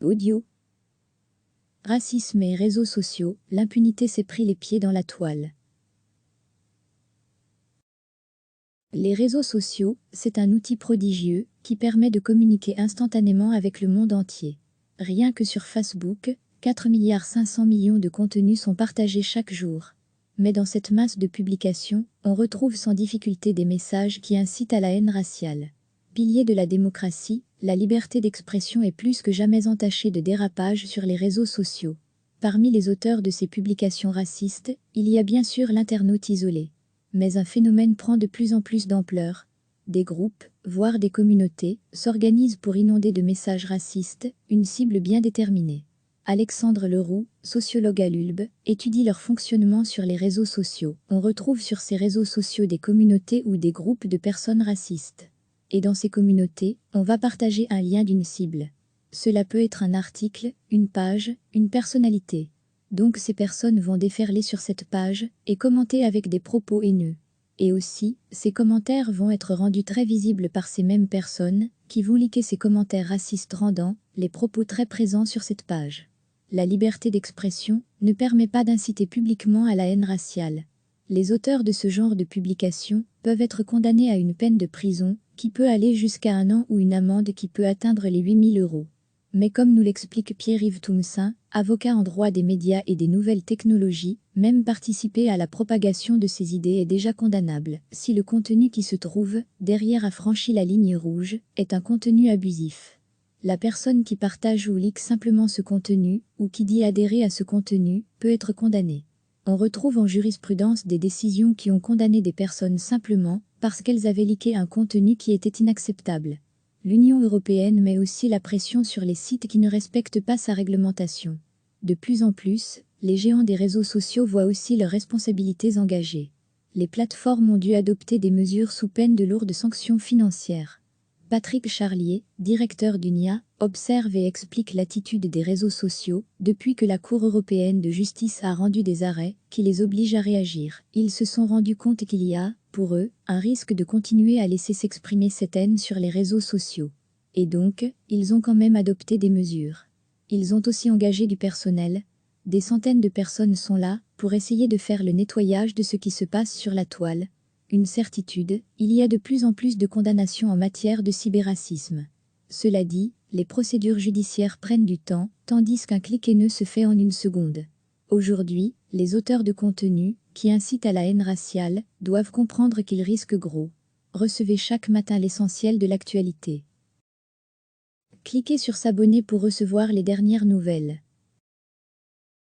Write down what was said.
Audio. Racisme et réseaux sociaux, l'impunité s'est pris les pieds dans la toile. Les réseaux sociaux, c'est un outil prodigieux qui permet de communiquer instantanément avec le monde entier. Rien que sur Facebook, 4,5 milliards de contenus sont partagés chaque jour. Mais dans cette masse de publications, on retrouve sans difficulté des messages qui incitent à la haine raciale. Pilier de la démocratie, la liberté d'expression est plus que jamais entachée de dérapages sur les réseaux sociaux. Parmi les auteurs de ces publications racistes, il y a bien sûr l'internaute isolé. Mais un phénomène prend de plus en plus d'ampleur. Des groupes, voire des communautés, s'organisent pour inonder de messages racistes, une cible bien déterminée. Alexandre Leroux, sociologue à l'ULB, étudie leur fonctionnement sur les réseaux sociaux. On retrouve sur ces réseaux sociaux des communautés ou des groupes de personnes racistes. Et dans ces communautés, on va partager un lien d'une cible. Cela peut être un article, une page, une personnalité. Donc ces personnes vont déferler sur cette page et commenter avec des propos haineux. Et aussi, ces commentaires vont être rendus très visibles par ces mêmes personnes qui vont liker ces commentaires racistes rendant les propos très présents sur cette page. La liberté d'expression ne permet pas d'inciter publiquement à la haine raciale. Les auteurs de ce genre de publications peuvent être condamnés à une peine de prison qui peut aller jusqu'à 1 an ou une amende qui peut atteindre les 8 000 €. Mais comme nous l'explique Pierre-Yves Toumsin, avocat en droit des médias et des nouvelles technologies, même participer à la propagation de ces idées est déjà condamnable, si le contenu qui se trouve derrière a franchi la ligne rouge, est un contenu abusif. La personne qui partage ou like simplement ce contenu, ou qui dit adhérer à ce contenu, peut être condamnée. On retrouve en jurisprudence des décisions qui ont condamné des personnes simplement parce qu'elles avaient liké un contenu qui était inacceptable. L'Union européenne met aussi la pression sur les sites qui ne respectent pas sa réglementation. De plus en plus, les géants des réseaux sociaux voient aussi leurs responsabilités engagées. Les plateformes ont dû adopter des mesures sous peine de lourdes sanctions financières. Patrick Charlier, directeur d'UNIA, observe et explique l'attitude des réseaux sociaux depuis que la Cour européenne de justice a rendu des arrêts qui les obligent à réagir. Ils se sont rendus compte qu'il y a, pour eux, un risque de continuer à laisser s'exprimer cette haine sur les réseaux sociaux. Et donc, ils ont quand même adopté des mesures. Ils ont aussi engagé du personnel. Des centaines de personnes sont là pour essayer de faire le nettoyage de ce qui se passe sur la toile. Une certitude, il y a de plus en plus de condamnations en matière de cyberracisme. Cela dit, les procédures judiciaires prennent du temps, tandis qu'un clic haineux se fait en 1 seconde. Aujourd'hui, les auteurs de contenu, qui incitent à la haine raciale, doivent comprendre qu'ils risquent gros. Recevez chaque matin l'essentiel de l'actualité. Cliquez sur s'abonner pour recevoir les dernières nouvelles.